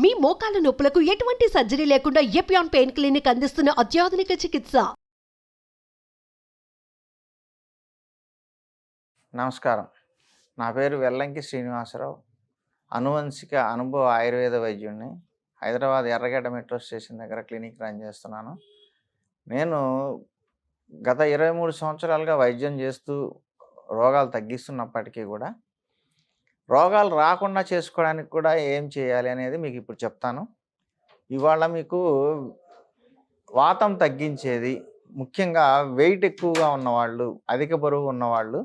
మీ మోకాల నొప్పులకు ఎటువంటి సర్జరీ లేకుండా ఎపియాన్ పెయిన్ క్లినిక్ అందిస్తున్న అత్యాధునిక చికిత్స. నమస్కారం. నా పేరు వెల్లంకి శ్రీనివాసరావు. అనువంశిక అనుభవ ఆయుర్వేద వైద్యుడిని. హైదరాబాద్ ఎర్రగడ్డ మెట్రో స్టేషన్ దగ్గర క్లినిక్ రన్ చేస్తున్నాను. నేను గత 23 సంవత్సరాలుగా వైద్యం చేస్తూ రోగాలు తగ్గిస్తున్నప్పటికీ కూడా రోగాలు రాకుండా చేసుకోవడానికి కూడా ఏం చేయాలి అనేది మీకు ఇప్పుడు చెప్తాను. ఇవాళ మీకు వాతం తగ్గించేది, ముఖ్యంగా వెయిట్ ఎక్కువగా ఉన్నవాళ్ళు, అధిక బరువు ఉన్నవాళ్ళు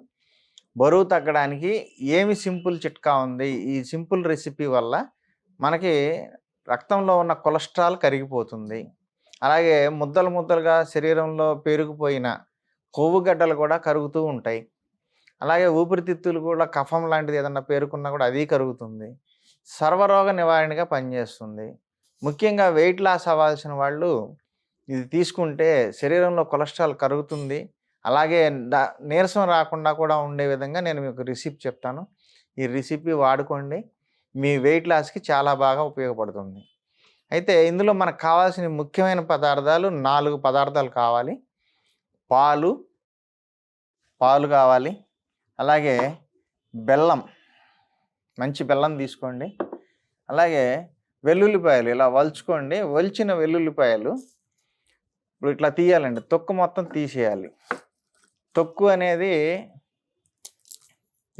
బరువు తగ్గడానికి ఏమి సింపుల్ చిట్కా ఉంది. ఈ సింపుల్ రెసిపీ వల్ల మనకి రక్తంలో ఉన్న కొలెస్ట్రాల్ కరిగిపోతుంది. అలాగే ముద్దలు ముద్దలుగా శరీరంలో పేరుకుపోయిన కొవ్వు గడ్డలు కూడా కరుగుతూ ఉంటాయి. అలాగే ఊపిరితిత్తులు కూడా కఫం లాంటిది ఏదన్నా పేరుకున్నా కూడా అది కరుగుతుంది. సర్వరోగ నివారణగా పనిచేస్తుంది. ముఖ్యంగా వెయిట్ లాస్ అవ్వాల్సిన వాళ్ళు ఇది తీసుకుంటే శరీరంలో కొలెస్ట్రాల్ కరుగుతుంది. అలాగే నీరసం రాకుండా కూడా ఉండే విధంగా నేను మీకు రెసిపీ చెప్తాను. ఈ రెసిపీ వాడుకోండి. మీ వెయిట్ లాస్కి చాలా బాగా ఉపయోగపడుతుంది. అయితే ఇందులో మనకు కావాల్సిన ముఖ్యమైన పదార్థాలు 4 పదార్థాలు కావాలి. పాలు కావాలి. అలాగే బెల్లం, మంచి బెల్లం తీసుకోండి. అలాగే వెల్లుల్లిపాయలు ఇలా వలుచుకోండి. వలిచిన వెల్లుల్లిపాయలు ఇప్పుడు ఇట్లా తీయాలండి. తొక్కు మొత్తం తీసేయాలి. తొక్కు అనేది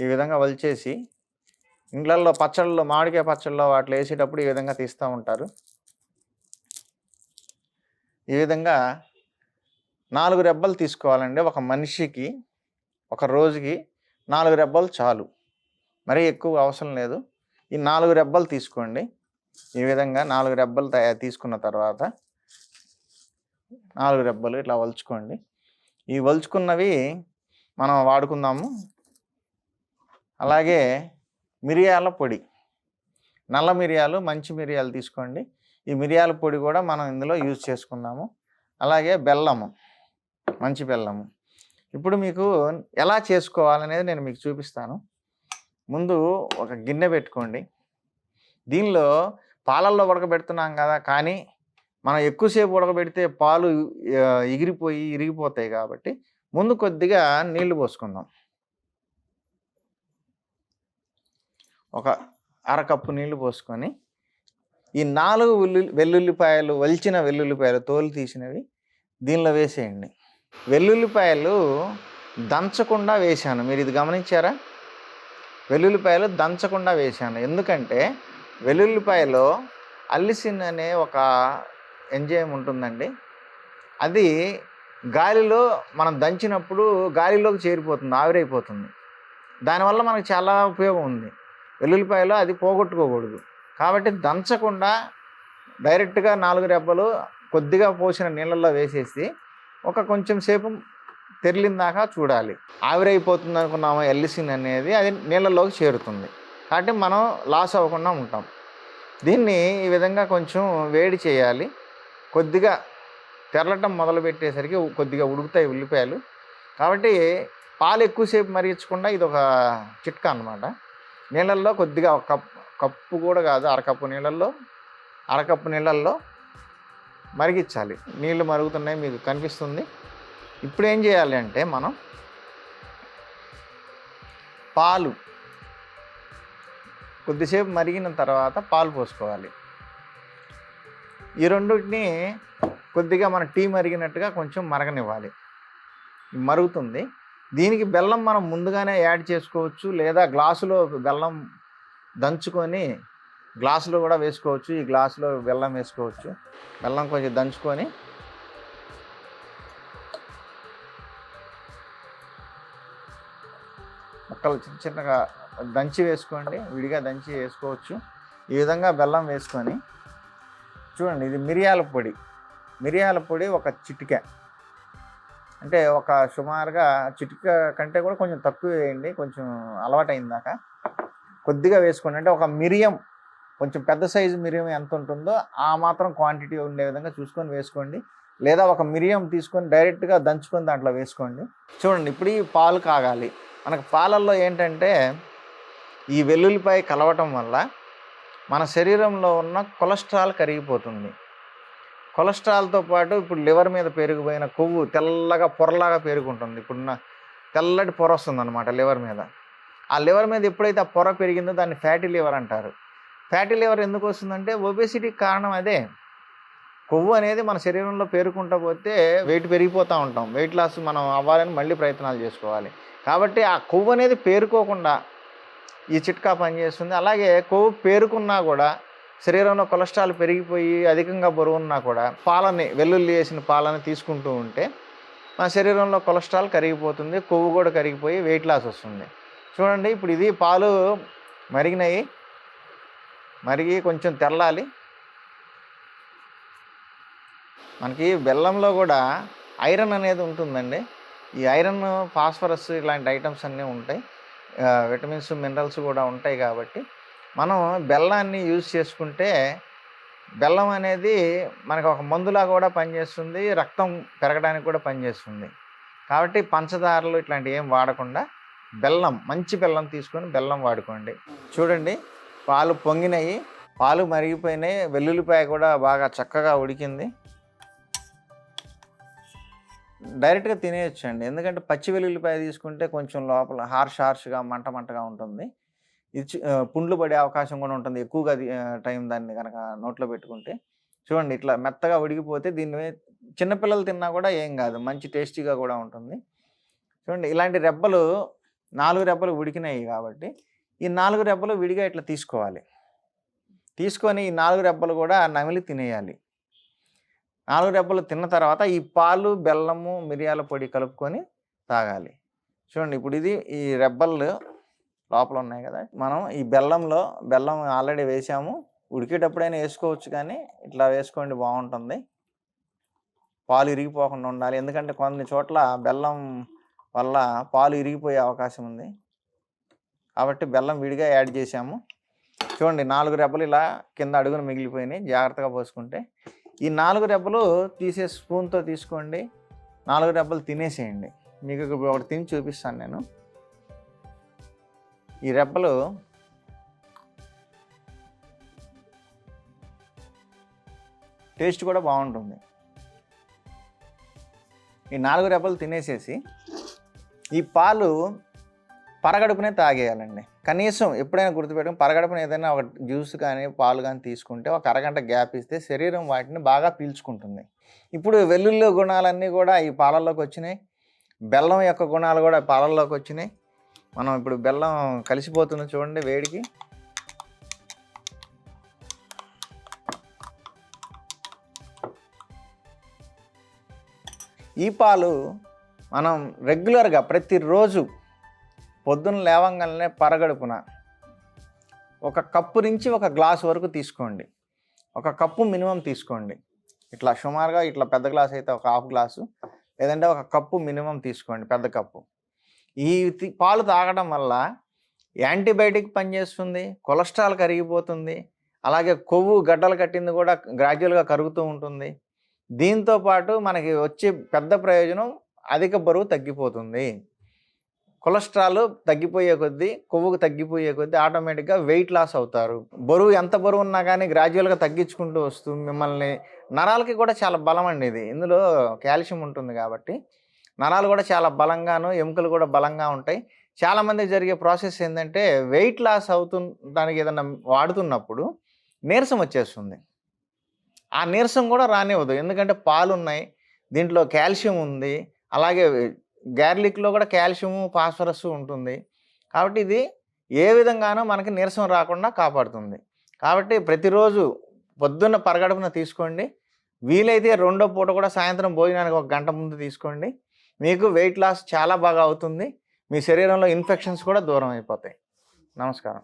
ఈ విధంగా వలిచేసి ఇండ్లల్లో పచ్చళ్ళలో, మామిడికాయ పచ్చళ్ళలో వాటిలో వేసేటప్పుడు ఈ విధంగా తీస్తూ ఉంటారు. ఈ విధంగా 4 రెబ్బలు తీసుకోవాలండి. ఒక మనిషికి ఒక రోజుకి 4 రెబ్బలు చాలు, మరీ ఎక్కువ అవసరం లేదు. ఈ 4 రెబ్బలు తీసుకోండి. ఈ విధంగా 4 రెబ్బలు తీసుకున్న తర్వాత 4 రెబ్బలు ఇట్లా వలుచుకోండి. ఈ వలుచుకున్నవి మనం వాడుకుందాము. అలాగే మిరియాల పొడి, నల్ల మిరియాలు, మంచి మిరియాలు తీసుకోండి. ఈ మిరియాల పొడి కూడా మనం ఇందులో యూజ్ చేసుకుందాము. అలాగే బెల్లము, మంచి బెల్లము. ఇప్పుడు మీకు ఎలా చేసుకోవాలనేది నేను మీకు చూపిస్తాను. ముందు ఒక గిన్నె పెట్టుకోండి. దీనిలో పాలల్లో ఉడకబెడుతున్నాం కదా, కానీ మనం ఎక్కువసేపు ఉడకబెడితే పాలు ఇరిగిపోతాయి. కాబట్టి ముందు కొద్దిగా నీళ్లు పోసుకుందాం. ఒక అరకప్పు నీళ్లు పోసుకొని ఈ 4 వెల్లుల్లిపాయలు, వలిచిన వెల్లుల్లిపాయలు, తోలు తీసినవి దీనిలో వేసేయండి. వెల్లుల్లిపాయలు దంచకుండా వేశాను. మీరు ఇది గమనించారా? వెల్లుల్లిపాయలు దంచకుండా వేశాను. ఎందుకంటే వెల్లుల్లిపాయలో అల్లిసిన్ అనే ఒక ఎంజైమ్ ఉంటుందండి. అది గాలిలో మనం దంచినప్పుడు గాలిలోకి చేరిపోతుంది, ఆవిరైపోతుంది. దానివల్ల మనకు చాలా ఉపయోగం ఉంది. వెల్లుల్లిపాయలో అది పోగొట్టుకోకూడదు. కాబట్టి దంచకుండా డైరెక్ట్గా 4 రెబ్బలు కొద్దిగా పోసిన నీళ్ళల్లో వేసేసి ఒక కొంచెం సేపు తెరిలిందాకా చూడాలి. ఆవిరైపోతుంది అనుకున్నాము, ఎల్లిసిన్ అనేది అది నీళ్ళలోకి చేరుతుంది. కాబట్టి మనం లాస్ అవ్వకుండా ఉంటాం. దీన్ని ఈ విధంగా కొంచెం వేడి చేయాలి. కొద్దిగా తెరలటం మొదలుపెట్టేసరికి కొద్దిగా ఉడుకుతాయి ఉల్లిపాయలు. కాబట్టి పాలు ఎక్కువసేపు మరిగించకుండా ఇది ఒక చిట్కా అన్నమాట. నీళ్ళల్లో కొద్దిగా ఒక కప్పు కూడా కాదు, అరకప్పు నీళ్ళల్లో మరిగించాలి. నీళ్ళు మరుగుతున్నాయి, మీకు కనిపిస్తుంది. ఇప్పుడు ఏం చేయాలి అంటే మనం పాలు కొద్దిసేపు మరిగిన తర్వాత పాలు పోసుకోవాలి. ఈ రెండింటిని కొద్దిగా మన టీ మరిగినట్టుగా కొంచెం మరగనివ్వాలి. మరుగుతుంది. దీనికి బెల్లం మనం ముందుగానే యాడ్ చేసుకోవచ్చు, లేదా గ్లాసులో బెల్లం దంచుకొని గ్లాసులో కూడా వేసుకోవచ్చు. ఈ గ్లాసులో బెల్లం వేసుకోవచ్చు. బెల్లం కొంచెం దంచుకొని ముక్కలు చిన్న చిన్నగా దంచి వేసుకోండి. విడిగా దంచి వేసుకోవచ్చు. ఈ విధంగా బెల్లం వేసుకొని చూడండి. ఇది మిరియాల పొడి ఒక చిటిక, అంటే ఒక సుమారుగా చిటిక కంటే కూడా కొంచెం తక్కువ వేయండి. కొంచెం అలవాటైందాక కొద్దిగా వేసుకోండి. అంటే ఒక మిరియం, కొంచెం పెద్ద సైజు మిరియం ఎంత ఉంటుందో ఆ మాత్రం క్వాంటిటీ ఉండే విధంగా చూసుకొని వేసుకోండి. లేదా ఒక మిరియం తీసుకొని డైరెక్ట్గా దంచుకొని దాంట్లో వేసుకోండి. చూడండి, ఇప్పుడు ఈ పాలు కాగాలి. మనకు పాలల్లో ఏంటంటే ఈ వెల్లుల్లిపాయ కలవటం వల్ల మన శరీరంలో ఉన్న కొలెస్ట్రాల్ కరిగిపోతుంది. కొలెస్ట్రాల్తో పాటు ఇప్పుడు లివర్ మీద పెరిగిపోయిన కొవ్వు తెల్లగా పొరలాగా పెరుగుంటుంది. ఇప్పుడున్న తెల్లటి పొర వస్తుందన్నమాట లివర్ మీద. ఆ లివర్ మీద ఎప్పుడైతే ఆ పొర పెరిగిందో దాన్ని ఫ్యాటీ లివర్ అంటారు. ఫ్యాటీ లివర్ ఎందుకు వస్తుందంటే ఒబేసిటీకి కారణం అదే. కొవ్వు అనేది మన శరీరంలో పేరుకుంటూ పోతే వెయిట్ పెరిగిపోతూ ఉంటాం. వెయిట్ లాస్ మనం అవ్వాలని మళ్ళీ ప్రయత్నాలు చేసుకోవాలి. కాబట్టి ఆ కొవ్వు అనేది పేరుకోకుండా ఈ చిట్కా పనిచేస్తుంది. అలాగే కొవ్వు పేరుకున్నా కూడా శరీరంలో కొలెస్ట్రాల్ పెరిగిపోయి అధికంగా బరువున్నా కూడా వెల్లుల్లి వేసిన పాలని తీసుకుంటూ ఉంటే మన శరీరంలో కొలెస్ట్రాల్ కరిగిపోతుంది, కొవ్వు కూడా కరిగిపోయి వెయిట్ లాస్ వస్తుంది. చూడండి, ఇప్పుడు ఇది పాలు మరిగి కొంచెం తెల్లాలి. మనకి బెల్లంలో కూడా ఐరన్ అనేది ఉంటుందండి. ఈ ఐరన్, ఫాస్ఫరస్ ఇలాంటి ఐటమ్స్ అన్నీ ఉంటాయి. విటమిన్స్, మినరల్స్ కూడా ఉంటాయి. కాబట్టి మనం బెల్లాన్ని యూజ్ చేసుకుంటే బెల్లం అనేది మనకు ఒక మందులా కూడా పనిచేస్తుంది, రక్తం పెరగడానికి కూడా పనిచేస్తుంది. కాబట్టి పంచదారలు ఇట్లాంటివి ఏం వాడకుండా మంచి బెల్లం తీసుకొని బెల్లం వాడుకోండి. చూడండి, పాలు పొంగినాయి, పాలు మరిగిపోయినాయి, వెల్లుల్లిపాయ కూడా బాగా చక్కగా ఉడికింది. డైరెక్ట్గా తినేయచ్చండి. ఎందుకంటే పచ్చి వెల్లుల్లిపాయ తీసుకుంటే కొంచెం లోపల హార్ష్గా మంటగా ఉంటుంది. ఇది పుండ్లు పడే అవకాశం కూడా ఉంటుంది ఎక్కువగా టైం దాన్ని కనుక నోట్లో పెట్టుకుంటే. చూడండి, ఇట్లా మెత్తగా ఉడికిపోతే దీన్ని చిన్నపిల్లలు తిన్నా కూడా ఏం కాదు, మంచి టేస్టీగా కూడా ఉంటుంది. చూడండి, ఇలాంటి 4 రెబ్బలు ఉడికినాయి కాబట్టి ఈ 4 రెబ్బలు విడిగా ఇట్లా తీసుకోవాలి. తీసుకొని ఈ 4 రెబ్బలు కూడా నమిలి తినేయాలి. 4 రెబ్బలు తిన్న తర్వాత ఈ పాలు, బెల్లము, మిరియాల పొడి కలుపుకొని తాగాలి. చూడండి, ఇప్పుడు ఇది ఈ రెబ్బలు లోపల ఉన్నాయి కదా, మనం ఈ బెల్లం ఆల్రెడీ వేసాము. ఉడికేటప్పుడైనా వేసుకోవచ్చు, కానీ ఇట్లా వేసుకోండి, బాగుంటుంది. పాలు ఇరిగిపోకుండా ఉండాలి. ఎందుకంటే కొన్ని చోట్ల బెల్లం వల్ల పాలు ఇరిగిపోయే అవకాశం ఉంది. కాబట్టి బెల్లం విడిగా యాడ్ చేసాము. చూడండి, 4 రెబ్బలు ఇలా కింద అడుగున మిగిలిపోయినాయి. జాగ్రత్తగా పోసుకుంటే ఈ 4 రెబ్బలు తీసే స్పూన్తో తీసుకోండి. 4 రెబ్బలు తినేసేయండి. మీకు ఇప్పుడు ఒకటి తిని చూపిస్తాను నేను. ఈ రెబ్బలు టేస్ట్ కూడా బాగుంటుంది. ఈ 4 రెబ్బలు తినేసేసి ఈ పాలు పరగడుపునే తాగేయాలండి. కనీసం ఎప్పుడైనా గుర్తుపెట్టుకుని పరగడుపున ఏదైనా ఒక జ్యూస్ కానీ పాలు కానీ తీసుకుంటే ఒక అరగంట గ్యాప్ ఇస్తే శరీరం వాటిని బాగా పీల్చుకుంటుంది. ఇప్పుడు వెల్లుల్లి గుణాలన్నీ కూడా ఈ పాలల్లోకి వచ్చినాయి, బెల్లం యొక్క గుణాలు కూడా పాలల్లోకి వచ్చినాయి. మనం ఇప్పుడు బెల్లం కలిసిపోతుంది చూడండి వేడికి. ఈ పాలు మనం రెగ్యులర్గా ప్రతిరోజు పొద్దున్న లేవంగానే పరగడుపున 1 కప్పు నుంచి 1 గ్లాసు వరకు తీసుకోండి. 1 కప్పు మినిమం తీసుకోండి. ఇట్లా సుమారుగా ఇట్లా పెద్ద గ్లాస్ అయితే 1/2 గ్లాసు, లేదంటే 1 కప్పు మినిమం తీసుకోండి, పెద్ద కప్పు. ఈ పాలు తాగడం వల్ల యాంటీబయాటిక్ పనిచేస్తుంది, కొలెస్ట్రాల్ కరిగిపోతుంది, అలాగే కొవ్వు గడ్డలు కట్టింది కూడా గ్రాడ్యువల్గా కరుగుతూ ఉంటుంది. దీంతో పాటు మనకి వచ్చే పెద్ద ప్రయోజనం అధిక బరువు తగ్గిపోతుంది. కొలెస్ట్రాల్ తగ్గిపోయే కొద్దీ, కొవ్వుకు తగ్గిపోయే కొద్దీ ఆటోమేటిక్గా వెయిట్ లాస్ అవుతారు. ఎంత బరువు ఉన్నా కానీ గ్రాడ్యువల్గా తగ్గించుకుంటూ వస్తూ మిమ్మల్ని నరాలకి కూడా చాలా బలం అండి. ఇందులో కాల్షియం ఉంటుంది కాబట్టి నరాలు కూడా చాలా బలంగాను, ఎముకలు కూడా బలంగా ఉంటాయి. చాలామందికి జరిగే ప్రాసెస్ ఏంటంటే వెయిట్ లాస్ అవుతుందానికి ఏదన్నా వాడుతున్నప్పుడు నీరసం వచ్చేస్తుంది. ఆ నీరసం కూడా రానివ్వదు. ఎందుకంటే పాలు ఉన్నాయి, దీంట్లో కాల్షియం ఉంది, అలాగే గార్లిక్లో కూడా కాల్షియము, ఫాస్ఫరస్ ఉంటుంది. కాబట్టి ఇది ఏ విధంగానూ మనకి నీరసం రాకుండా కాపాడుతుంది. కాబట్టి ప్రతిరోజు పొద్దున్న పరగడుపున తీసుకోండి. వీలైతే 2వ పూట కూడా సాయంత్రం భోజనానికి 1 గంట ముందు తీసుకోండి. మీకు వెయిట్ లాస్ చాలా బాగా అవుతుంది. మీ శరీరంలో ఇన్ఫెక్షన్స్ కూడా దూరం అయిపోతాయి. నమస్కారం.